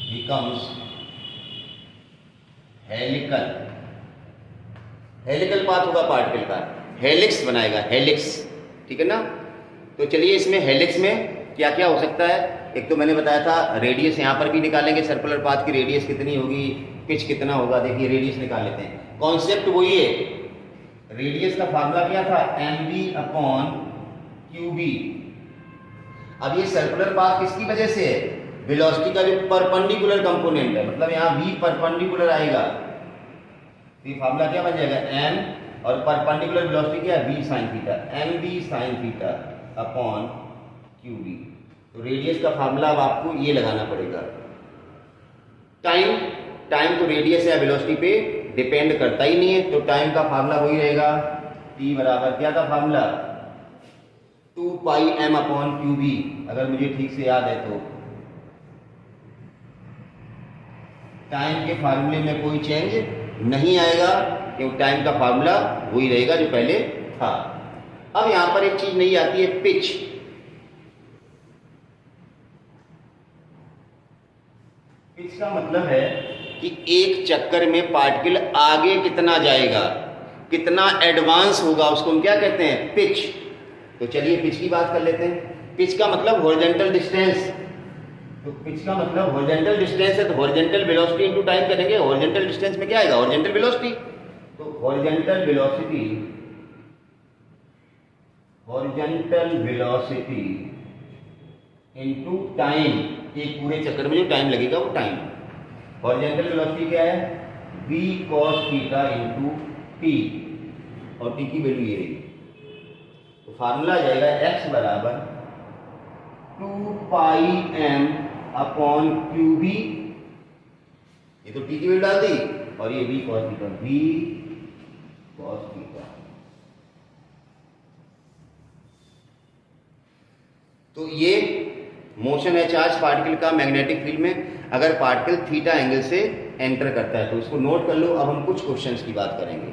becomes helical। Helical path होगा पार्टिकल का, हेलिक्स बनाएगा, हेलिक्स, ठीक है ना। तो चलिए, इसमें हेलिक्स में क्या क्या हो सकता है। एक तो मैंने बताया था रेडियस, यहां पर भी निकालेंगे, सर्कुलर पाथ की रेडियस कितनी होगी, पिच कितना होगा। देखिए रेडियस निकाल लेते हैं, कॉन्सेप्ट वही है। रेडियस का फार्मूला क्या था, mv/qb। अब ये सर्कुलर पाथ किसकी वजह से है, वेलोसिटी का जो परपेंडिकुलर कंपोनेंट है, मतलब यहाँ v परपेंडिकुलर आएगा, तो ये फार्मूला क्या बन जाएगा, m, और परपेंडिकुलर वेलोसिटी क्या है, v sin theta, mv sin theta upon qb। तो रेडियस का फार्मूला अब आपको ये लगाना पड़ेगा। टाइम तो रेडियस या वेलोसिटी पे डिपेंड करता ही नहीं है, तो टाइम का फार्मूला वही रहेगा, t बराबर क्या था फार्मूला, 2πm/qb, अगर मुझे ठीक से याद है तो। टाइम के फार्मूले में कोई चेंज नहीं आएगा, क्योंकि टाइम का फार्मूला वही रहेगा जो पहले था। अब यहां पर एक चीज नहीं आती है, पिच। पिच का मतलब है कि एक चक्कर में पार्टिकल आगे कितना जाएगा, कितना एडवांस होगा, उसको हम क्या कहते हैं, पिच। तो चलिए पिच की बात कर लेते हैं। पिच का मतलब हॉरिजॉन्टल डिस्टेंस। तो पिच का मतलब हॉरिजॉन्टल डिस्टेंस है, तो हॉरिजॉन्टल वेलोसिटी इनटू टाइम करेंगे। हॉरिजॉन्टल डिस्टेंस में क्या आएगा, हॉरिजॉन्टल वेलोसिटी। तो horizontal velocity, horizontal velocity into time, एक पूरे चक्कर में जो टाइम लगेगा वो टाइम। हॉरिजॉन्टल वेलोसिटी क्या है, v cos theta into t, और टी की वैल्यू ये रही। तो फार्मूला आ जाएगा x बराबर 2 पाई m अपॉन क्यू बी, ये तो टी की वैल्यू डाल दी, और ये v cos theta, v cos theta. तो ये मोशन है चार्ज पार्टिकल का मैग्नेटिक फील्ड में, अगर पार्टिकल थीटा एंगल से एंटर करता है तो इसको नोट कर लो। अब हम कुछ क्वेश्चंस की बात करेंगे।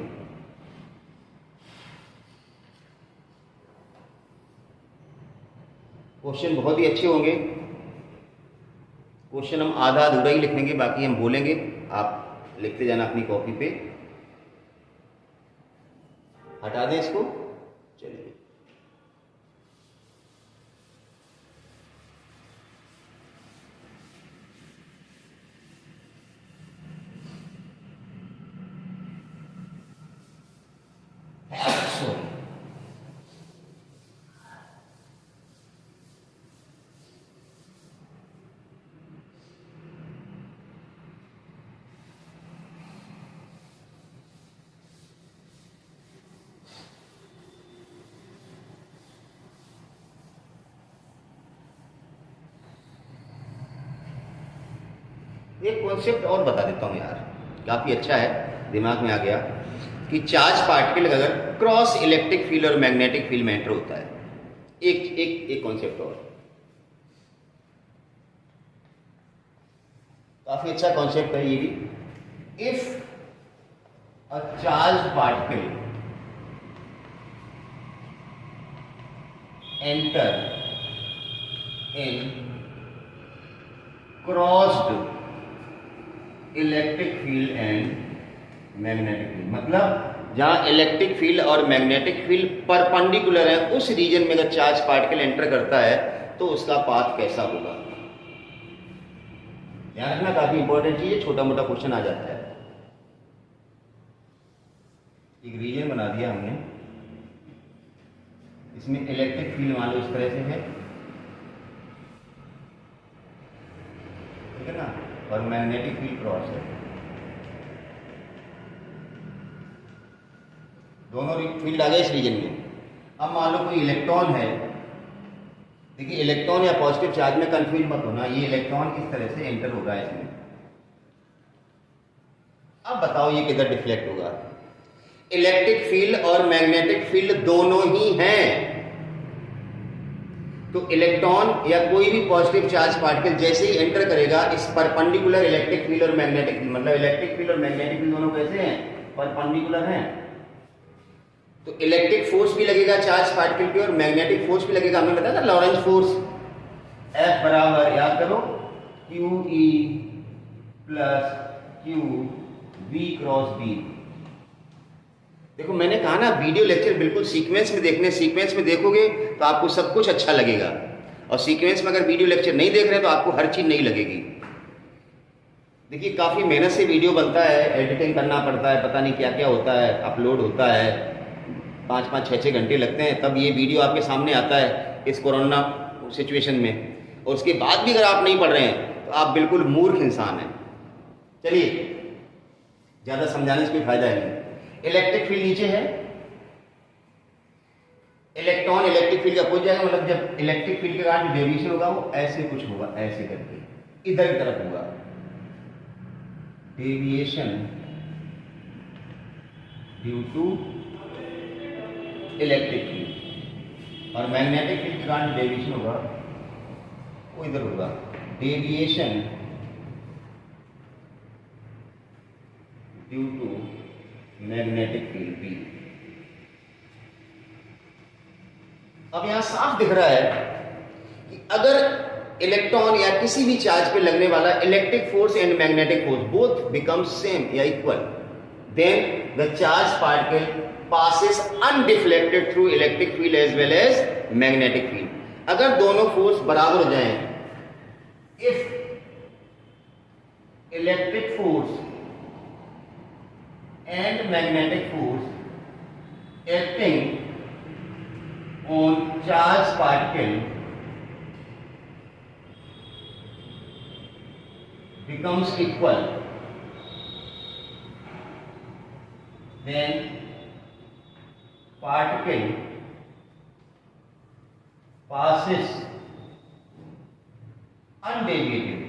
क्वेश्चन बहुत ही अच्छे होंगे। क्वेश्चन हम आधा अधूरा ही लिखेंगे, बाकी हम बोलेंगे, आप लिखते जाना अपनी कॉपी पे। हटा दें इसको, चलिए। एक कॉन्सेप्ट और बता देता हूँ यार, काफ़ी अच्छा है, दिमाग में आ गया कि चार्ज पार्टिकल अगर क्रॉस इलेक्ट्रिक फील्ड और मैग्नेटिक फील्ड में एंटर होता है, एक कॉन्सेप्ट और, काफ़ी अच्छा कॉन्सेप्ट है ये भी। If a charge particle enter in crossed electric field and magnetic field, मतलब जहां इलेक्ट्रिक फील्ड और मैग्नेटिक फील्ड परपेंडिकुलर है, उस रीजन में अगर चार्ज पार्टिकल एंटर करता है तो उसका पाथ कैसा होगा। ध्यान रखना, काफी इंपॉर्टेंट चीज है, छोटा मोटा क्वेश्चन आ जाता है। एक रीजन बना दिया हमने, इसमें इलेक्ट्रिक फील्ड मान लो इस तरह से है, ठीक है ना, और मैग्नेटिक फील्ड क्रॉस है, दोनों फील्ड आ गए इस रीजन में। अब मान लो कोई इलेक्ट्रॉन है, देखिए इलेक्ट्रॉन या पॉजिटिव चार्ज में कंफ्यूज मत होना, ये इलेक्ट्रॉन इस तरह से एंटर होगा इसमें। अब बताओ ये किधर डिफ्लेक्ट होगा। इलेक्ट्रिक फील्ड और मैग्नेटिक फील्ड दोनों ही हैं, तो इलेक्ट्रॉन या कोई भी पॉजिटिव चार्ज पार्टिकल जैसे ही एंटर करेगा इस परपेंडिकुलर इलेक्ट्रिक फील्ड और मैग्नेटिक फील्ड, मतलब इलेक्ट्रिक फील्ड और मैग्नेटिक फील्ड दोनों कैसे हैं, परपेंडिकुलर हैं, तो इलेक्ट्रिक फोर्स भी लगेगा चार्ज पार्टिकल पे और मैग्नेटिक फोर्स भी लगेगा। हमने बताया था लॉरेंज फोर्स, F बराबर याद करो QE plus QV cross B। देखो मैंने कहा ना, वीडियो लेक्चर बिल्कुल सीक्वेंस में देखने, सीक्वेंस में देखोगे तो आपको सब कुछ अच्छा लगेगा, और सीक्वेंस में अगर वीडियो लेक्चर नहीं देख रहे तो आपको हर चीज नहीं लगेगी। देखिए काफी मेहनत से वीडियो बनता है, एडिटिंग करना पड़ता है, पता नहीं क्या क्या होता है, अपलोड होता है, 5-5, 6-6 घंटे लगते हैं, तब ये वीडियो आपके सामने आता है इस कोरोना सिचुएशन में, और उसके बाद भी अगर आप नहीं पढ़ रहे हैं तो आप बिल्कुल मूर्ख इंसान हैं। चलिए ज्यादा समझाने से कोई फायदा नहीं। इलेक्ट्रिक फील्ड नीचे है, इलेक्ट्रॉन इलेक्ट्रिक फील्ड का पहुंच जाएगा, मतलब जब इलेक्ट्रिक फील्ड के कारण डेविएशन होगा वो ऐसे कुछ होगा, ऐसे करके इधर की तरफ होगा deviation due to electric field, और मैग्नेटिक फील्ड के कारण डेविएशन होगा वो इधर होगा deviation due to magnetic field B। अब यहां साफ दिख रहा है कि अगर इलेक्ट्रॉन या किसी भी चार्ज पे लगने वाला electric force and magnetic force both become same या equal, then the charge particle passes undeflected through electric field as well as magnetic field. अगर दोनों फोर्स बराबर हो जाएं, if electric force and magnetic force acting on charged particle becomes equal, then particle passes undeviated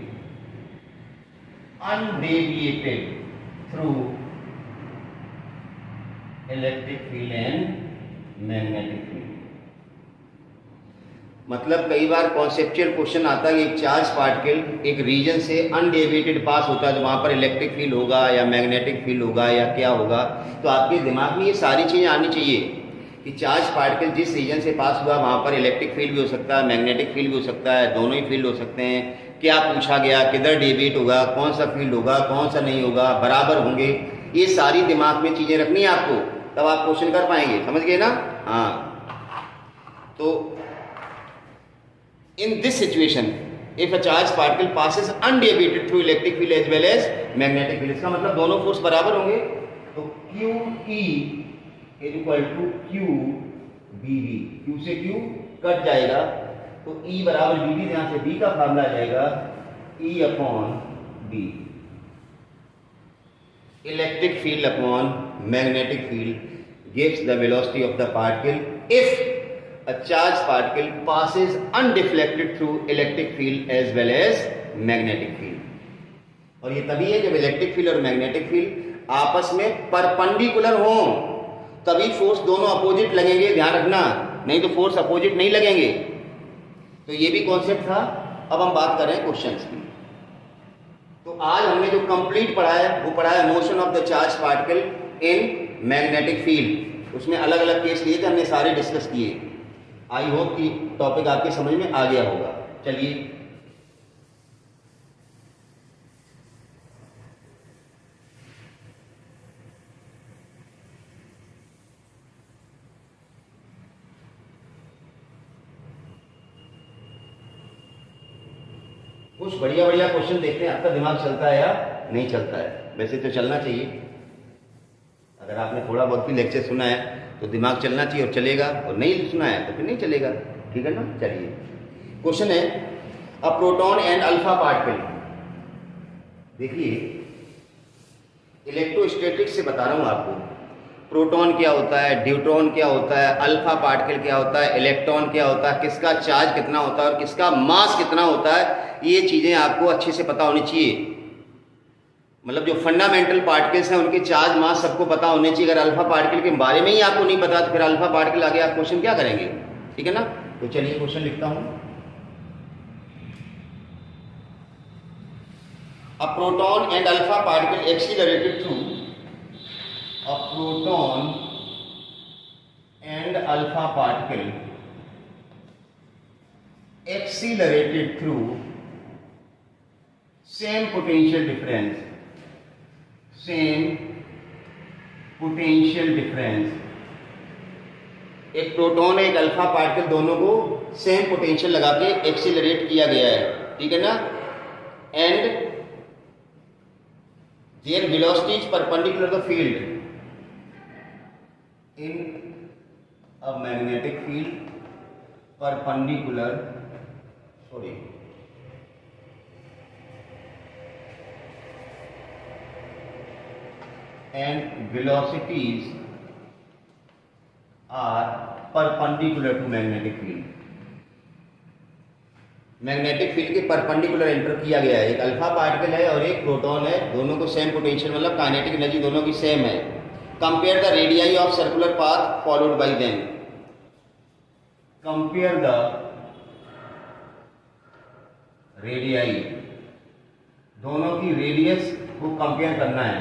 through electric field and magnetic field। मतलब कई बार कॉन्सेप्चुअल क्वेश्चन आता है कि एक चार्ज पार्टिकल एक रीजन से अनडेविएटेड पास होता है तो वहां पर इलेक्ट्रिक फील्ड होगा या मैग्नेटिक फील्ड होगा या क्या होगा। तो आपके दिमाग में ये सारी चीज़ें आनी चाहिए कि चार्ज पार्टिकल जिस रीजन से पास हुआ वहां पर इलेक्ट्रिक फील्ड भी हो सकता है, मैग्नेटिक फील्ड भी हो सकता है, दोनों ही फील्ड हो सकते हैं। क्या पूछा गया, किधर डेविएट होगा, कौन सा फील्ड होगा, कौन सा नहीं होगा, बराबर होंगे, ये सारी दिमाग में चीज़ें रखनी है आपको, तब आप क्वेश्चन कर पाएंगे। समझ गए ना? हाँ। तो in this situation if a charged particle passes undeviated through electric field as well as magnetic field, इसका मतलब दोनों फोर्स बराबर होंगे। तो QE is equal to QBV, Q से Q कट जाएगा तो E बराबर BB, यहाँ से B का फार्मूला आ जाएगा E upon B। Electric field upon magnetic field gives the velocity of the particle if a charged particle passes undeflected through electric field as well as magnetic field। और ये तभी है जब इलेक्ट्रिक फील्ड और मैग्नेटिक फील्ड आपस में परपेंडिकुलर हों, तभी फोर्स दोनों अपोजिट लगेंगे, ध्यान रखना, नहीं तो फोर्स अपोजिट नहीं लगेंगे। तो ये भी कॉन्सेप्ट था। अब हम बात कर रहे हैं क्वेश्चंस की। तो आज हमने जो कंप्लीट पढ़ा है वो पढ़ा है motion of the charge particle in magnetic field. उसमें अलग अलग केस लिए थे, हमने सारे डिस्कस किए। आई होप कि टॉपिक आपके समझ में आ गया होगा। चलिए कुछ बढ़िया बढ़िया क्वेश्चन देखते हैं। आपका दिमाग चलता है या नहीं चलता है? वैसे तो चलना चाहिए। अगर आपने थोड़ा बहुत भी लेक्चर सुना है तो दिमाग चलना चाहिए और चलेगा, और नहीं सुना है तो फिर नहीं चलेगा। ठीक है ना? चलिए क्वेश्चन है a proton and alpha particle. देखिए इलेक्ट्रोस्टैटिक्स से बता रहा हूं आपको। प्रोटॉन क्या होता है, न्यूट्रॉन क्या होता है, अल्फा पार्टिकल क्या होता है, इलेक्ट्रॉन क्या होता है, किसका चार्ज कितना होता है और किसका मास कितना होता है, ये चीजें आपको अच्छे से पता होनी चाहिए। मतलब जो फंडामेंटल पार्टिकल्स हैं उनके चार्ज मास सबको पता होने चाहिए। अगर अल्फा पार्टिकल के बारे में ही आपको नहीं पता तो फिर अल्फा पार्टिकल आगे आप क्वेश्चन क्या करेंगे? ठीक है ना? तो चलिए क्वेश्चन लिखता हूं। A proton and alpha particle accelerated through a proton and alpha particle accelerated through same potential difference, same potential difference. एक प्रोटॉन एक अल्फा पार्टिकल दोनों को सेम पोटेंशियल लगा के एक्सीलरेट किया गया है। ठीक है ना? And their velocity is perpendicular to the field in a magnetic field perpendicular and velocities are perpendicular to magnetic field। Magnetic field के परपेंडिकुलर एंटर किया गया है। एक अल्फा पार्टिकल है और एक प्रोटॉन है, दोनों को सेम पोटेंशियल मतलब काइनेटिक एनर्जी दोनों की सेम है। Compare the radii of circular path followed by them. Compare the radii, दोनों की रेडियस को कंपेयर करना है।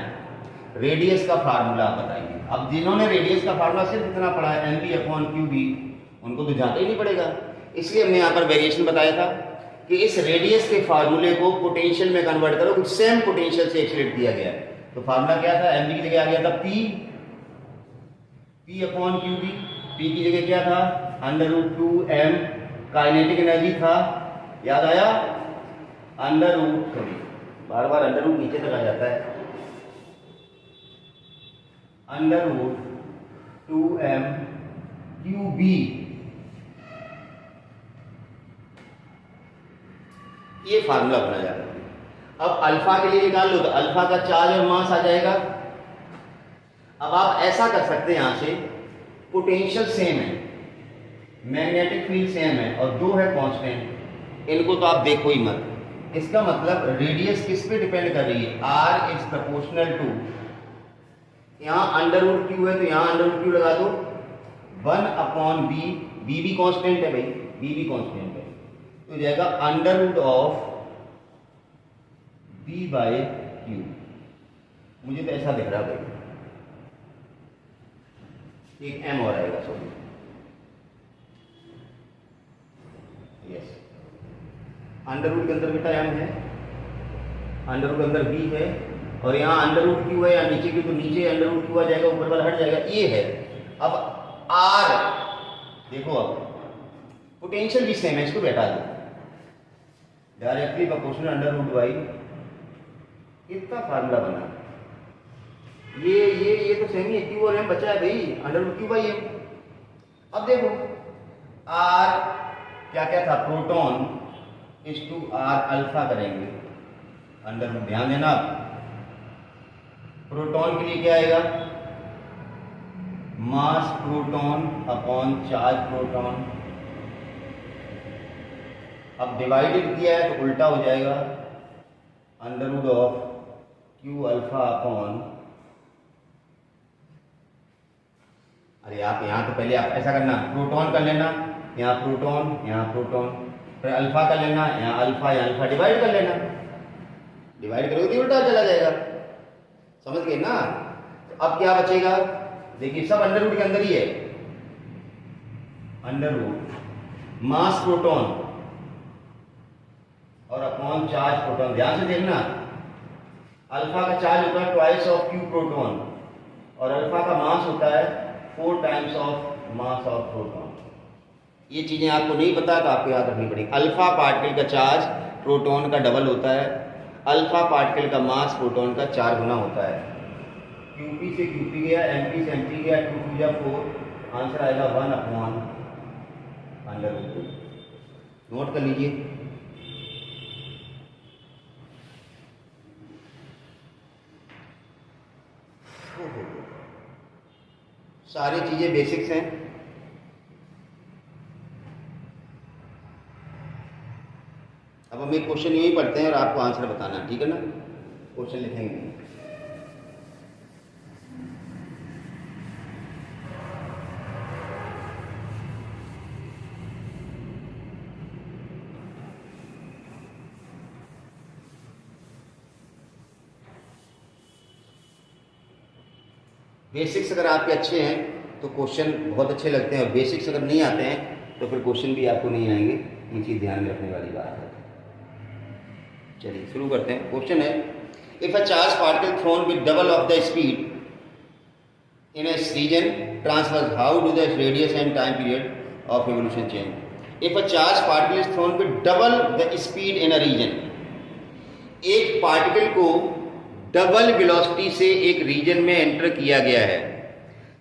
रेडियस का फार्मूला बताइए। अब जिन्होंने रेडियस का फार्मूला सिर्फ इतना पढ़ा है mv/qb, उनको तो जानते ही नहीं पड़ेगा। इसलिए हमने यहाँ पर वेरिएशन बताया था कि इस रेडियस के फार्मूले को पोटेंशियल में कन्वर्ट करो, कुछ सेम पोटेंशियल से एक्सीलरेट किया गया है। तो फार्मूला क्या था? mv की जगह आ गया था p/qb। p की जगह क्या था? √2m। काइनेटिक एनर्जी था, याद आया? बार बार अंडर नीचे तक आ जाता है। √2m qb। ये फार्मूला बना जाता है। अब अल्फा के लिए निकाल लो तो अल्फा का चार्ज और मास आ जाएगा। अब आप ऐसा कर सकते हैं, यहां से पोटेंशियल सेम है, मैग्नेटिक फील्ड सेम है और दो है कांस्टेंट, इनको तो आप देखो ही मत। इसका मतलब रेडियस किस पे डिपेंड कर रही है, r इज प्रोपोर्शनल टू, यहाँ अंडर रूट क्यू है तो यहाँ अंडर रूट क्यू लगा दो, 1/b, b भी कांस्टेंट है भाई, b भी कांस्टेंट है, तो जाएगा under root of b by q. मुझे तो ऐसा दिख रहा है भाई, एक m और आएगा, सॉरी यस, अंडर रूट के अंदर बेटा m है, अंडर रूट के अंदर b है और यहाँ अंडर रूट क्यू है, या नीचे की तो नीचे अंडर रूट क्यू आ जाएगा, ऊपर वाला हट जाएगा, ये है। अब r देखो, अब पोटेंशियल भी सेम है, इसको बैठा दो, directly proportional under root y, कितना फार्मूला बना, ये तो सेम ही है, क्यू और एम बचा है भाई, under root q by m. अब देखो r क्या क्या था, proton is to r alpha करेंगे, अंडर रूट, ध्यान देना आप, प्रोटॉन के लिए क्या आएगा, mass proton upon charge proton. अब डिवाइडेड किया है तो उल्टा हो जाएगा, under root of q alpha upon, अरे आप यहाँ तो पहले आप ऐसा करना, प्रोटॉन कर लेना, यहाँ प्रोटॉन, फिर अल्फा कर लेना, यहाँ अल्फा डिवाइड कर लेना, डिवाइड करोगे तो उल्टा चला जाएगा, समझ गए ना। तो अब क्या बचेगा, देखिए सब अंडर रूट के अंदर ही है, अंडर रूट मास प्रोटॉन और अपॉन चार्ज प्रोटॉन। ध्यान से देखना, अल्फा का चार्ज होता है ट्वाइस ऑफ क्यू प्रोटॉन और अल्फा का मास होता है 4 times of mass of proton. ये चीजें आपको नहीं पता तो आपको याद रखनी पड़ेगी। अल्फा पार्टिकल का चार्ज प्रोटॉन का डबल होता है, अल्फा पार्टिकल का मास प्रोटॉन का 4 गुना होता है। QP से QP गया, MP से MP गया, 2 2 जा 4, आंसर आएगा 1 अपॉन अंडर रूट 2। नोट कर लीजिए। सारी चीजें बेसिक्स हैं। अब हम एक क्वेश्चन यही पढ़ते हैं और आपको आंसर बताना है, ठीक है ना। क्वेश्चन लिखेंगे। बेसिक्स अगर आपके अच्छे हैं तो क्वेश्चन बहुत अच्छे लगते हैं, और बेसिक्स अगर नहीं आते हैं तो फिर क्वेश्चन भी आपको नहीं आएंगे। ये चीज़ ध्यान में रखने वाली बात है। चलिए शुरू करते हैं। क्वेश्चन है, if a charge particle thrown with double of the speed in a region transverse, how do the radius and time period of evolution change? If a charged particle is thrown with double the speed in a region, एक पार्टिकल को डबल वेलोसिटी से एक रीजन में एंटर किया गया है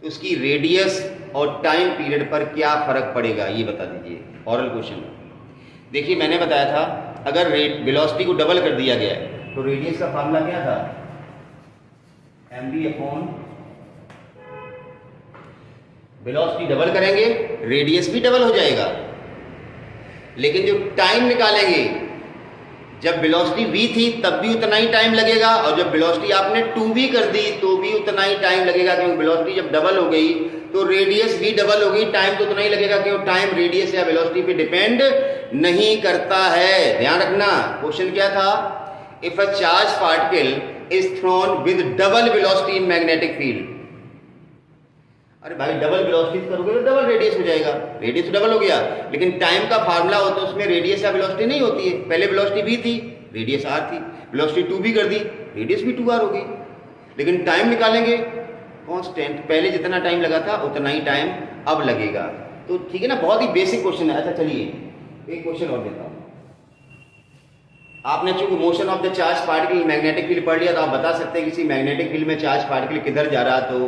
तो उसकी रेडियस और टाइम पीरियड पर क्या फर्क पड़ेगा, ये बता दीजिए। Oral question. देखिए मैंने बताया था अगर वेलोसिटी को डबल कर दिया गया है तो रेडियस का फार्मूला क्या था, mv अपॉन, वेलोसिटी डबल करेंगे रेडियस भी डबल हो जाएगा, लेकिन जो टाइम निकालेंगे, जब वेलोसिटी v थी तब भी उतना ही टाइम लगेगा, और जब वेलोसिटी आपने 2v कर दी तो भी उतना ही टाइम लगेगा, क्योंकि वेलोसिटी जब डबल हो गई तो रेडियस भी डबल हो गई, टाइम तो उतना ही लगेगा, क्योंकि टाइम रेडियस या वेलोसिटी पे डिपेंड नहीं करता है। ध्यान रखना। क्वेश्चन क्या था, if a charge particle is throne with double velocity in magnetic field. अरे भाई डबल वेलोसिटी करोगे तो डबल रेडियस हो जाएगा, रेडियस तो डबल हो गया, लेकिन टाइम का फार्मूला होता है उसमें रेडियस या वेलोसिटी नहीं होती है। पहले वेलोसिटी v थी, रेडियस r थी, वेलोसिटी 2v कर दी, रेडियस भी 2r हो गई, लेकिन टाइम निकालेंगे कांस्टेंट, पहले जितना टाइम लगा था उतना ही टाइम अब लगेगा। तो ठीक है ना, बहुत ही बेसिक क्वेश्चन है। अच्छा चलिए एक क्वेश्चन और देता हूँ। आपने चूंकि motion of the charge particle magnetic field पढ़ लिया तो आप बता सकते हैं किसी मैग्नेटिक फील्ड में चार्ज पार्टिकल किधर जा रहा तो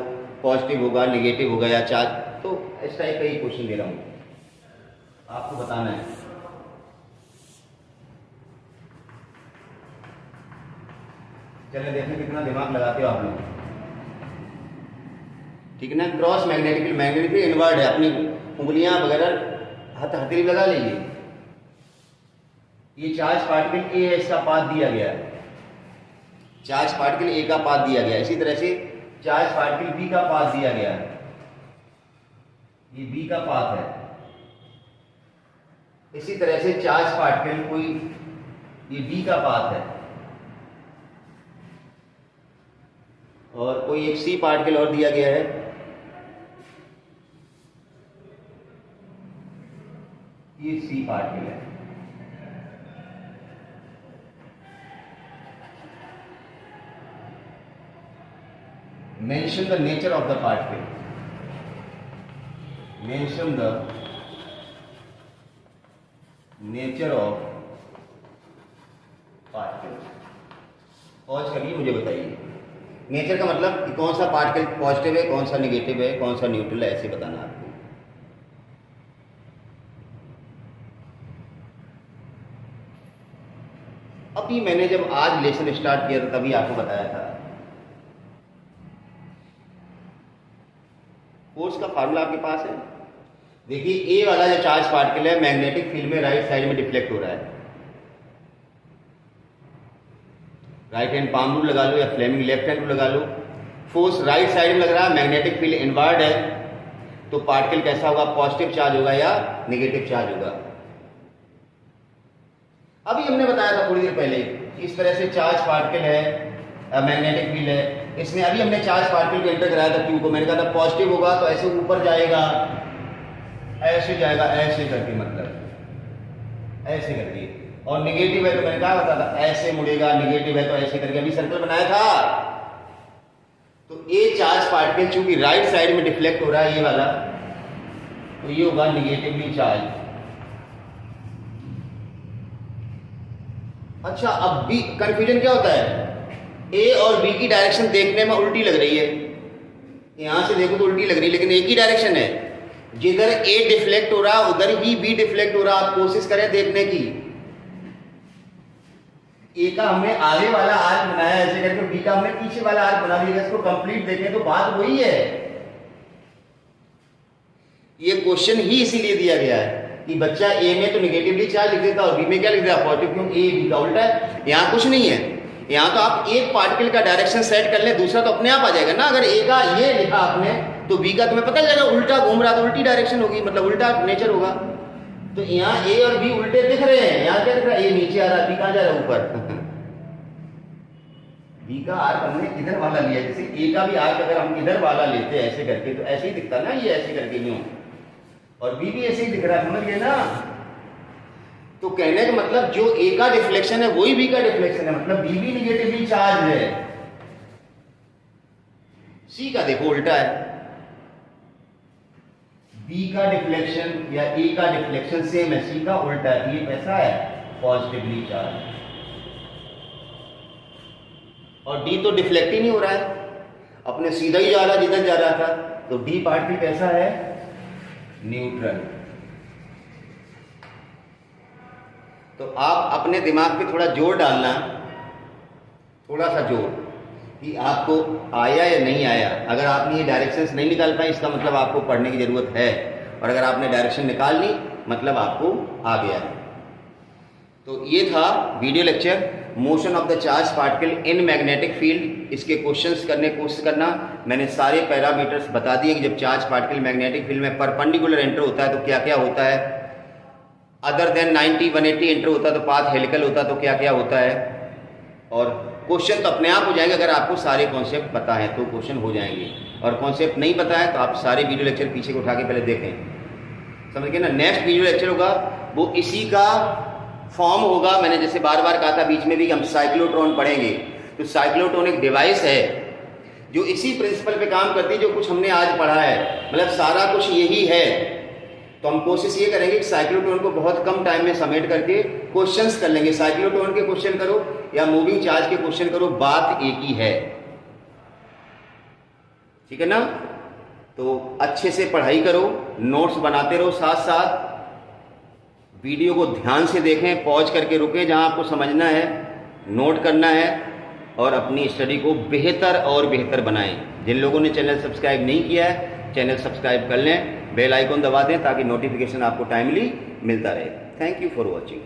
पॉजिटिव होगा, नेगेटिव होगा या चार्ज, तो इस टाइप का ही क्वेश्चन दे रहा हूं, आपको बताना है। चलिए देखते कितना दिमाग लगाते हो आप लोग। ठीक है ना। Cross magnetic field, magnetic field inward है, अपनी उंगलियां वगैरह हथेली लगा लीजिए। ये चार्ज पार्टिकल ए है, इसका पाथ दिया गया है, चार्ज पार्टिकल ए का पाथ दिया गया है। इसी तरह से चार्ज पार्टिकल बी का पाथ दिया गया है, ये बी का पाथ है। इसी तरह से चार्ज पार्टिकल कोई, ये डी का पाथ है, और कोई एक सी पार्टिकल और दिया गया है, ये सी पार्टिकल है। Mention the nature of the particle, mention the nature of particle. Pause करिए, मुझे बताइए नेचर का मतलब कि कौन सा पार्टिकल पॉजिटिव है, कौन सा नेगेटिव है, कौन सा न्यूट्रल है, ऐसे बताना आपको। अभी मैंने जब आज लेसन स्टार्ट किया था तभी आपको बताया था। फोर्स का फार्मूला आपके पास है। देखिए ए वाला जो चार्ज पार्टिकल है मैग्नेटिक फील्ड में राइट साइड में डिफ्लेक्ट हो रहा है। राइट हैंड पाम रूल लगा लो या फ्लेमिंग लेफ्ट हैंड रूल लगा लो। फोर्स राइट साइड में लग रहा है, मैग्नेटिक फील्ड इनवर्ड है, तो पार्टिकल कैसा होगा, पॉजिटिव चार्ज होगा या नेगेटिव चार्ज होगा। अभी हमने बताया था थोड़ी देर पहले इस तरह से चार्ज पार्टिकल है, मैग्नेटिक फील्ड है, इसमें अभी हमने चार्ज पार्टिकल को एंटर कराया था क्यू को। मैंने कहा था पॉजिटिव होगा तो ऐसे ऊपर जाएगा, ऐसे जाएगा, ऐसे करके, मतलब ऐसे करके, और नेगेटिव है तो मैंने कहा बता था ऐसे मुड़ेगा, नेगेटिव है तो ऐसे करके, अभी सर्कल बनाया था। तो ये चार्ज पार्टिकल चूंकि राइट साइड में डिफ्लेक्ट हो रहा है ये वाला, तो ये होगा निगेटिवली चार्ज। अच्छा, अब बी कंफ्यूजन क्या होता है, ए और बी की डायरेक्शन देखने में उल्टी लग रही है, यहां से देखो तो उल्टी लग रही है, लेकिन एक ही डायरेक्शन है। जिधर ए डिफ्लेक्ट हो रहा उधर ही बी डिफ्लेक्ट हो रहा। आप कोशिश करें देखने की, ए का हमने आगे वाला आर्क बनाया ऐसे करके, बी का हमने पीछे वाला आर्क बना दिया। इसको कंप्लीट देखें तो बात वही है। ये क्वेश्चन ही इसीलिए दिया गया है कि बच्चा ए में तो निगेटिवली चार्ज लिख देता और बी में क्या लिख देता, पॉजिटिव, क्यों, ए बी का उल्टा है। यहां कुछ नहीं है, यहां तो आप एक पार्टिकल का डायरेक्शन सेट कर ले, दूसरा तो अपने आप आ जाएगा ना। अगर ए का ये लिखा आपने तो बी का तुम्हें पता चलेगा उल्टा घूम रहा तो उल्टी डायरेक्शन होगी, मतलब उल्टा नेचर होगा। तो यहाँ ए और बी उल्टे दिख रहे हैं, यहाँ क्या दिख रहा है, ए नीचे आ रहा है, बी कहां जा रहा है, ऊपर। बी का आर्क हमने इधर वाला लिया, जैसे ए का भी आर्क अगर हम इधर वाला लेते हैं ऐसे करके तो ऐसे ही दिखता ना, ये ऐसे करके यूं, और बी भी ऐसे ही दिख रहा है, समझ गए ना। तो कहने का मतलब जो ए का डिफ्लेक्शन है वही बी का डिफ्लेक्शन है, मतलब बी भी निगेटिवली चार्ज है। सी का देखो उल्टा है, बी का डिफ्लेक्शन या ए का डिफ्लेक्शन सेम है, सी का उल्टा है, ये कैसा है, पॉजिटिवली चार्ज। और डी तो डिफ्लेक्ट ही नहीं हो रहा है, अपने सीधा ही जा रहा है जिधर जा रहा था। तो डी पार्टिकल कैसा है, न्यूट्रल। तो आप अपने दिमाग पे थोड़ा जोर डालना, थोड़ा सा जोर, कि आपको आया या नहीं आया। अगर आपने ये डायरेक्शंस नहीं निकाल पाए इसका मतलब आपको पढ़ने की जरूरत है, और अगर आपने डायरेक्शन निकाल ली मतलब आपको आ गया। तो ये था video lecture motion of the charge particle in magnetic field. इसके क्वेश्चंस करने की कोशिश करना। मैंने सारे पैरामीटर्स बता दिए कि जब चार्ज पार्टिकल मैग्नेटिक फील्ड में परपेंडिकुलर एंटर होता है तो क्या क्या होता है, अदर देन 90 180 एंटर होता है तो पाथ हेलिकल होता है तो क्या क्या होता है। और क्वेश्चन तो अपने आप हो जाएंगे, अगर आपको सारे कॉन्सेप्ट पता है तो क्वेश्चन हो जाएंगे, और कॉन्सेप्ट नहीं पता है तो आप सारे वीडियो लेक्चर पीछे को उठा के पहले देखें, समझ गए ना। नेक्स्ट वीडियो लेक्चर होगा वो इसी का फॉर्म होगा। मैंने जैसे बार बार कहा था बीच में भी हम साइक्लोट्रॉन पढ़ेंगे, तो साइक्लोट्रॉन एक डिवाइस है जो इसी प्रिंसिपल पे काम करती है जो कुछ हमने आज पढ़ा है, मतलब सारा कुछ यही है। तो हम कोशिश ये करेंगे कि साइक्लोट्रॉन को बहुत कम टाइम में समेट करके क्वेश्चंस कर लेंगे। साइक्लोट्रॉन के क्वेश्चन करो या मूविंग चार्ज के क्वेश्चन करो, बात एक ही है, ठीक है ना। तो अच्छे से पढ़ाई करो, नोट्स बनाते रहो, साथ साथ वीडियो को ध्यान से देखें, पॉज करके रुकें जहां आपको समझना है, नोट करना है, और अपनी स्टडी को बेहतर और बेहतर बनाएं। जिन लोगों ने चैनल सब्सक्राइब नहीं किया है, चैनल सब्सक्राइब कर लें, बेल आइकन दबा दें ताकि नोटिफिकेशन आपको टाइमली मिलता रहे। Thank you for watching.